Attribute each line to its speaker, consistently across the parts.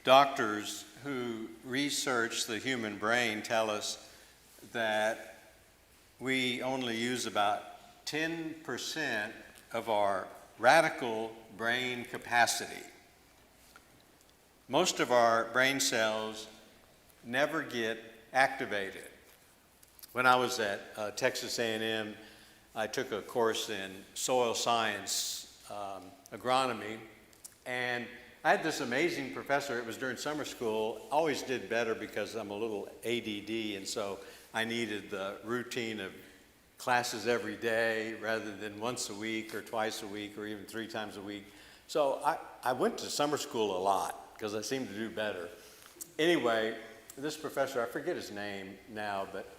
Speaker 1: Doctors who research the human brain tell us that we only use about 10% of our radical brain capacity. Most of our brain cells never get activated. When I was at Texas A&M, I took a course in soil science, agronomy, and I had this amazing professor. It was during summer school. Always did better because I'm a little ADD, and so I needed the routine of classes every day rather than once a week or twice a week or even 3 times a week. So I went to summer school a lot because I seemed to do better. Anyway, this professor, I forget his name now, but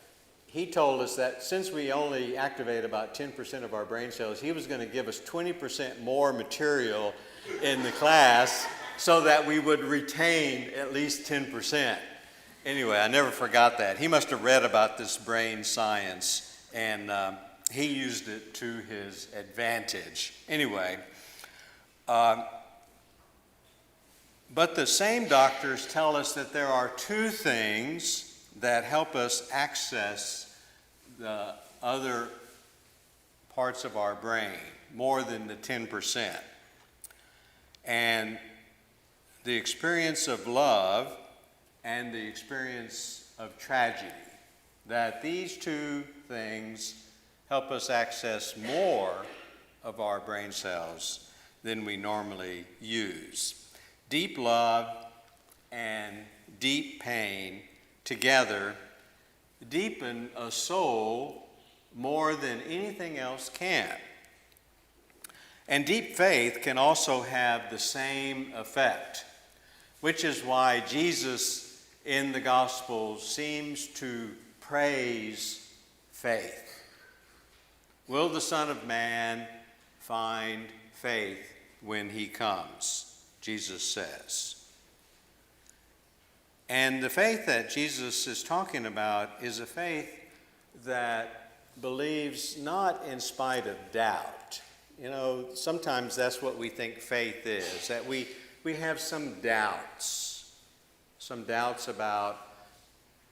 Speaker 1: he told us that since we only activate about 10% of our brain cells, he was going to give us 20% more material in the class so that we would retain at least 10%. Anyway, I never forgot that. He must have read about this brain science, and he used it to his advantage. Anyway, but the same doctors tell us that there are 2 things that help us access the other parts of our brain, more than the 10%. And the experience of love and the experience of tragedy, that these 2 things help us access more of our brain cells than we normally use. Deep love and deep pain together deepen a soul more than anything else can. And deep faith can also have the same effect, which is why Jesus in the Gospels seems to praise faith. Will the Son of Man find faith when he comes? Jesus says. And the faith that Jesus is talking about is a faith that believes not in spite of doubt. You know, sometimes that's what we think faith is, that we have some doubts about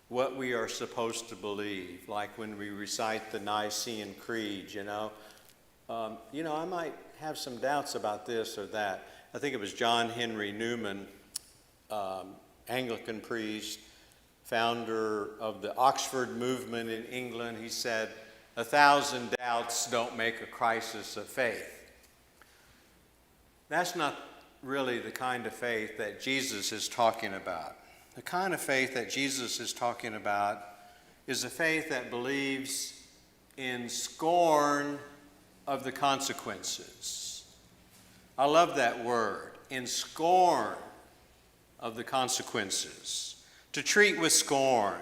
Speaker 1: what we are supposed to believe, like when we recite the Nicene Creed, I might have some doubts about this or that. I think it was John Henry Newman, Anglican priest, founder of the Oxford movement in England. He said, 1,000 doubts don't make a crisis of faith. That's not really the kind of faith that Jesus is talking about. The kind of faith that Jesus is talking about is a faith that believes in scorn of the consequences. I love that word, in scorn of the consequences. To treat with scorn,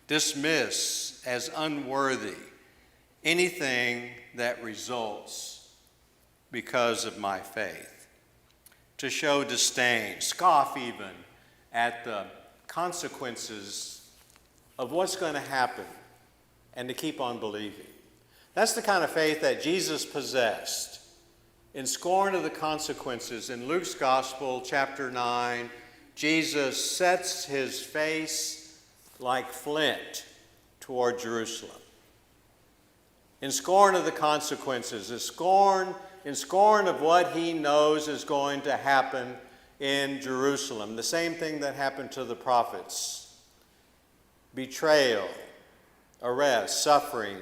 Speaker 1: dismiss as unworthy anything that results because of my faith. To show disdain, scoff even at the consequences of what's going to happen, and to keep on believing. That's the kind of faith that Jesus possessed. In scorn of the consequences, in Luke's Gospel, chapter 9, Jesus sets his face like flint toward Jerusalem. In scorn of the consequences, in scorn of what he knows is going to happen in Jerusalem. The same thing that happened to the prophets. Betrayal, arrest, suffering,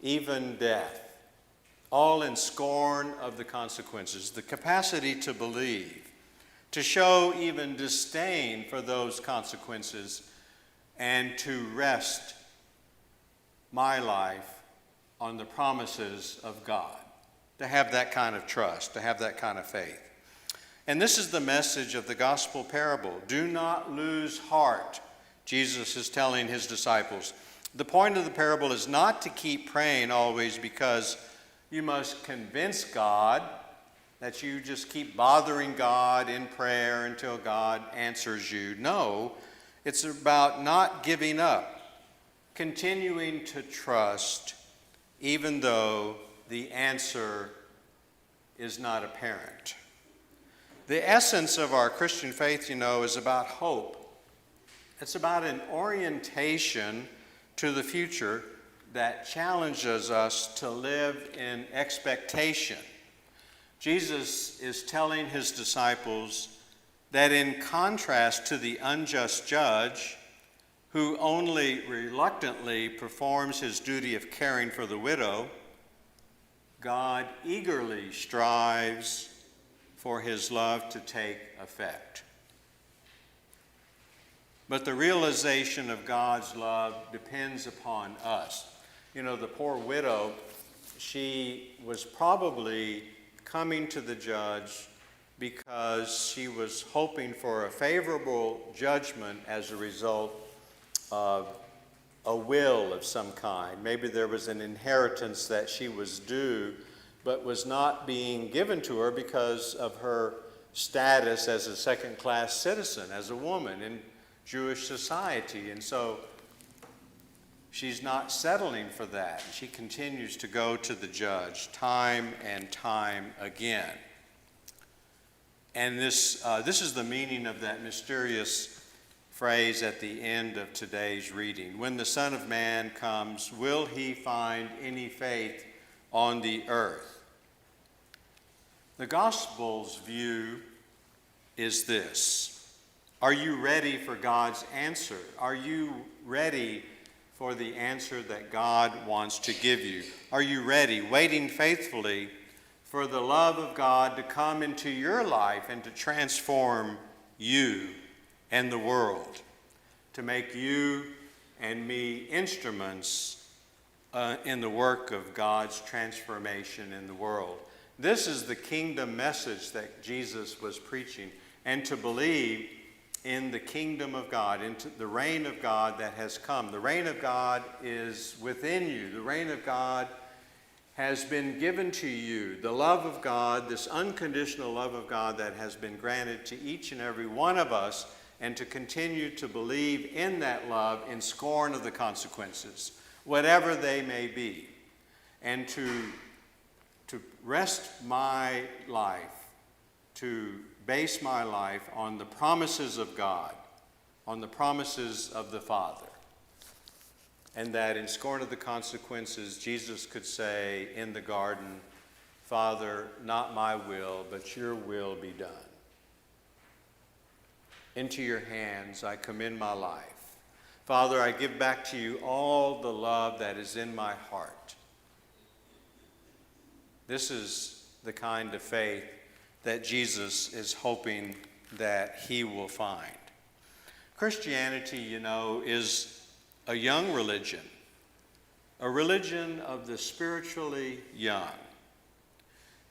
Speaker 1: even death. All in scorn of the consequences. The capacity to believe, to show even disdain for those consequences, and to rest my life on the promises of God. To have that kind of trust, to have that kind of faith. And this is the message of the gospel parable. Do not lose heart, Jesus is telling his disciples. The point of the parable is not to keep praying always because you must convince God, that you just keep bothering God in prayer until God answers you. No, it's about not giving up, continuing to trust even though the answer is not apparent. The essence of our Christian faith, is about hope. It's about an orientation to the future that challenges us to live in expectation. Jesus is telling his disciples that in contrast to the unjust judge, who only reluctantly performs his duty of caring for the widow, God eagerly strives for his love to take effect. But the realization of God's love depends upon us. The poor widow, she was probably coming to the judge because she was hoping for a favorable judgment as a result of a will of some kind. Maybe there was an inheritance that she was due, but was not being given to her because of her status as a second-class citizen, as a woman in Jewish society. And so she's not settling for that. She continues to go to the judge time and time again. And this is the meaning of that mysterious phrase at the end of today's reading. When the Son of Man comes, will he find any faith on the earth? The Gospel's view is this: are you ready for God's answer? Are you ready for the answer that God wants to give you? Are you ready, waiting faithfully for the love of God to come into your life and to transform you and the world, to make you and me instruments in the work of God's transformation in the world? This is the kingdom message that Jesus was preaching, and to believe in the kingdom of God, into the reign of God that has come. The reign of God is within you. The reign of God has been given to you. The love of God, this unconditional love of God that has been granted to each and every one of us, and to continue to believe in that love in scorn of the consequences, whatever they may be, and to rest my life, to base my life on the promises of God, on the promises of the Father. And that in scorn of the consequences, Jesus could say in the garden, Father, not my will, but your will be done. Into your hands I commend my life. Father, I give back to you all the love that is in my heart. This is the kind of faith that Jesus is hoping that he will find. Christianity, is a young religion, a religion of the spiritually young.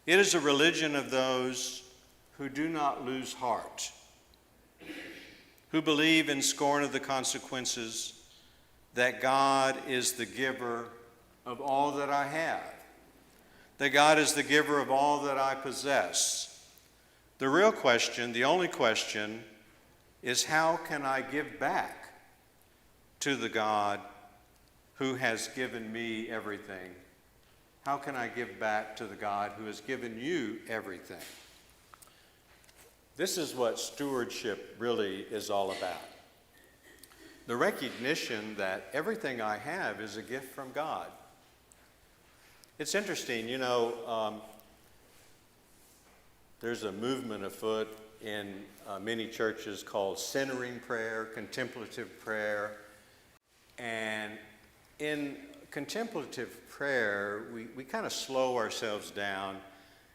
Speaker 1: It is a religion of those who do not lose heart, who believe in scorn of the consequences that God is the giver of all that I have, that God is the giver of all that I possess. The real question, the only question, is how can I give back to the God who has given me everything? How can I give back to the God who has given you everything? This is what stewardship really is all about. The recognition that everything I have is a gift from God. It's interesting, there's a movement afoot in many churches called centering prayer, contemplative prayer. And in contemplative prayer, we kind of slow ourselves down.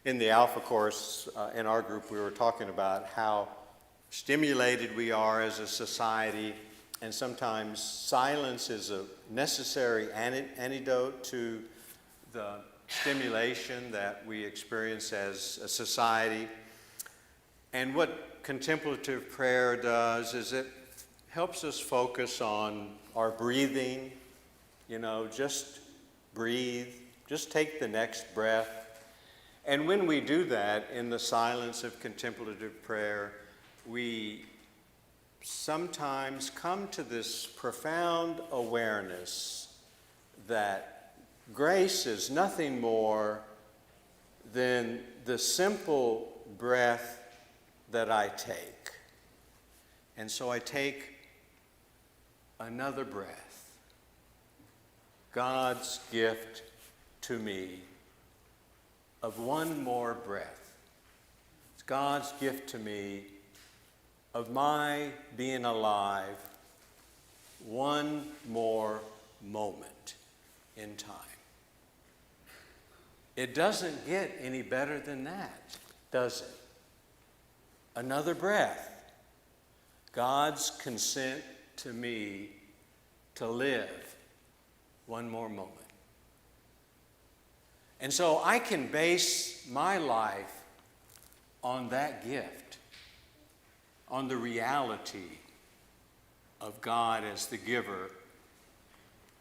Speaker 1: In the Alpha course, in our group, we were talking about how stimulated we are as a society, and sometimes silence is a necessary antidote to the stimulation that we experience as a society. And what contemplative prayer does is it helps us focus on our breathing, just breathe, just take the next breath. And when we do that in the silence of contemplative prayer, we sometimes come to this profound awareness that grace is nothing more than the simple breath that I take. And so I take another breath. God's gift to me of one more breath. It's God's gift to me of my being alive one more moment in time. It doesn't get any better than that, does it? Another breath. God's consent to me to live one more moment. And so I can base my life on that gift, on the reality of God as the giver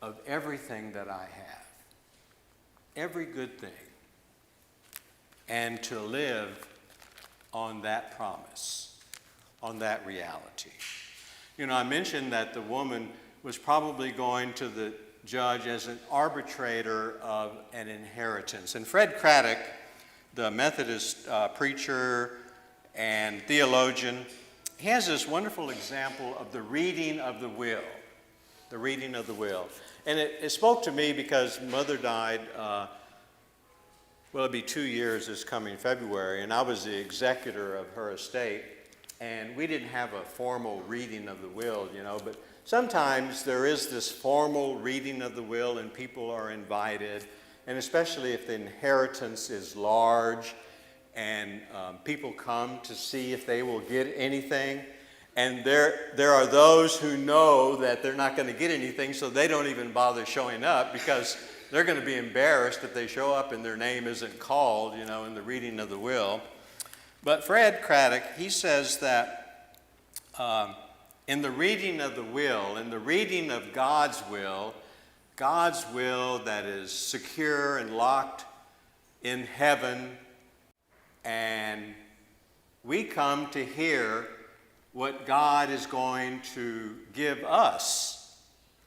Speaker 1: of everything that I have, every good thing, and to live on that promise, on that reality. You know, I mentioned that the woman was probably going to the judge as an arbitrator of an inheritance. And Fred Craddock, the Methodist preacher and theologian, he has this wonderful example of the reading of the will. The reading of the will. And it spoke to me because Mother died, it'll be 2 years this coming February, and I was the executor of her estate. And we didn't have a formal reading of the will, but sometimes there is this formal reading of the will and people are invited, and especially if the inheritance is large and people come to see if they will get anything. And there are those who know that they're not going to get anything, so they don't even bother showing up because they're going to be embarrassed if they show up and their name isn't called, in the reading of the will. But Fred Craddock, he says that in the reading of the will, in the reading of God's will that is secure and locked in heaven, and we come to hear what God is going to give us,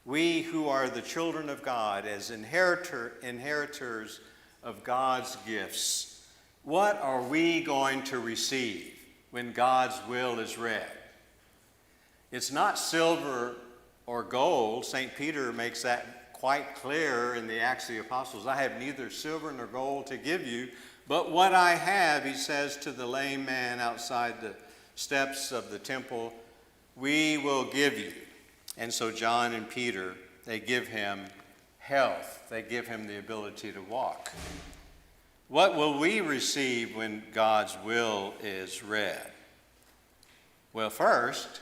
Speaker 1: we who are the children of God, as inheritors of God's gifts. What are we going to receive when God's will is read? It's not silver or gold. St. Peter makes that quite clear in the Acts of the Apostles. I have neither silver nor gold to give you, but what I have, he says to the lame man outside the steps of the temple, we will give you. And so John and Peter, they give him health. They give him the ability to walk. What will we receive when God's will is read? Well, first,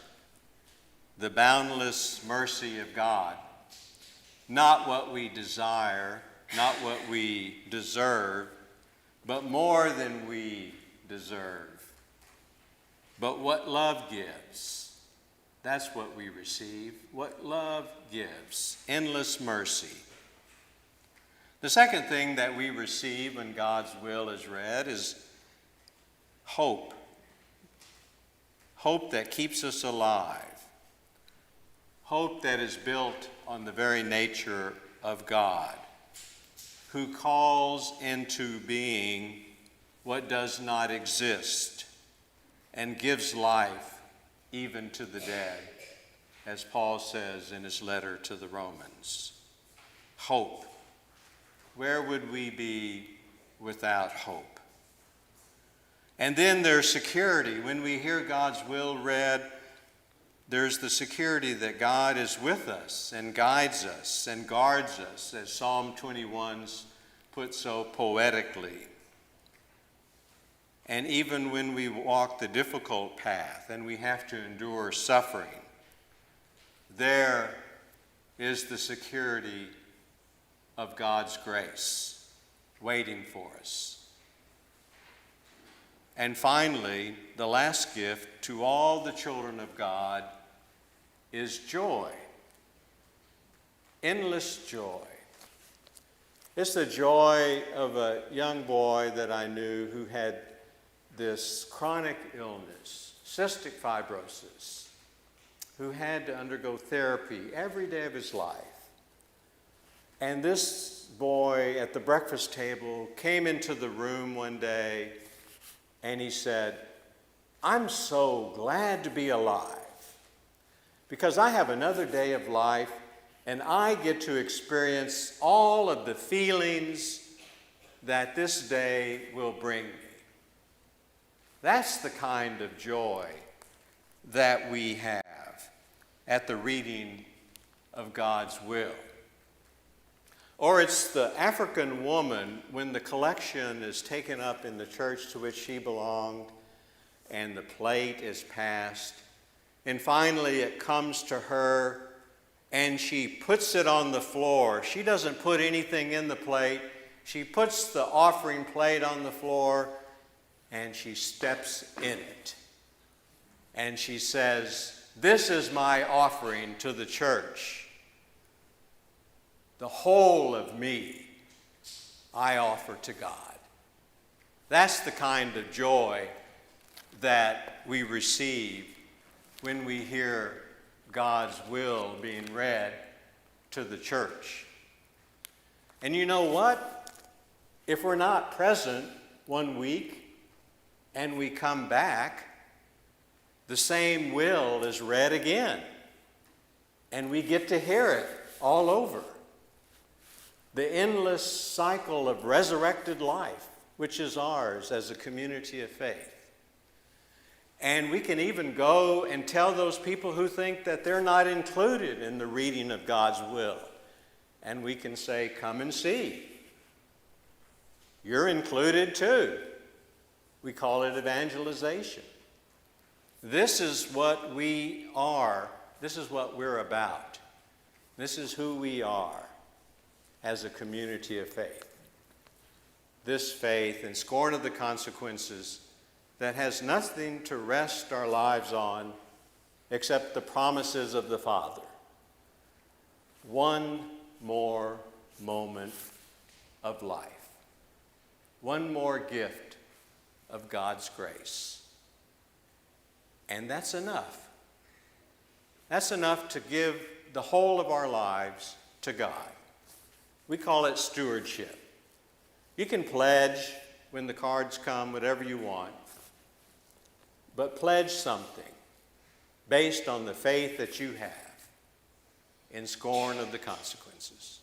Speaker 1: the boundless mercy of God. Not what we desire, not what we deserve, but more than we deserve. But what love gives, that's what we receive. What love gives, endless mercy. The second thing that we receive when God's will is read is hope. Hope that keeps us alive. Hope that is built on the very nature of God, who calls into being what does not exist and gives life even to the dead, as Paul says in his letter to the Romans. Hope. Where would we be without hope? And then there's security. When we hear God's will read, there's the security that God is with us and guides us and guards us, as Psalm 21's put so poetically. And even when we walk the difficult path and we have to endure suffering, there is the security of God's grace waiting for us. And finally, the last gift to all the children of God is joy. Endless joy. It's the joy of a young boy that I knew who had this chronic illness, cystic fibrosis, who had to undergo therapy every day of his life. And this boy at the breakfast table came into the room one day and he said, I'm so glad to be alive because I have another day of life and I get to experience all of the feelings that this day will bring me. That's the kind of joy that we have at the reading of God's will. Or it's the African woman when the collection is taken up in the church to which she belonged and the plate is passed. And finally it comes to her and she puts it on the floor. She doesn't put anything in the plate. She puts the offering plate on the floor and she steps in it. And she says, "This is my offering to the church. The whole of me I offer to God." That's the kind of joy that we receive when we hear God's will being read to the church. And you know what? If we're not present one week and we come back, the same will is read again, and we get to hear it all over. The endless cycle of resurrected life, which is ours as a community of faith. And we can even go and tell those people who think that they're not included in the reading of God's will. And we can say, "Come and see. You're included too." We call it evangelization. This is what we are. This is what we're about. This is who we are as a community of faith. This faith in scorn of the consequences that has nothing to rest our lives on except the promises of the Father. One more moment of life. One more gift of God's grace. And that's enough. That's enough to give the whole of our lives to God. We call it stewardship. You can pledge when the cards come, whatever you want, but pledge something based on the faith that you have in scorn of the consequences.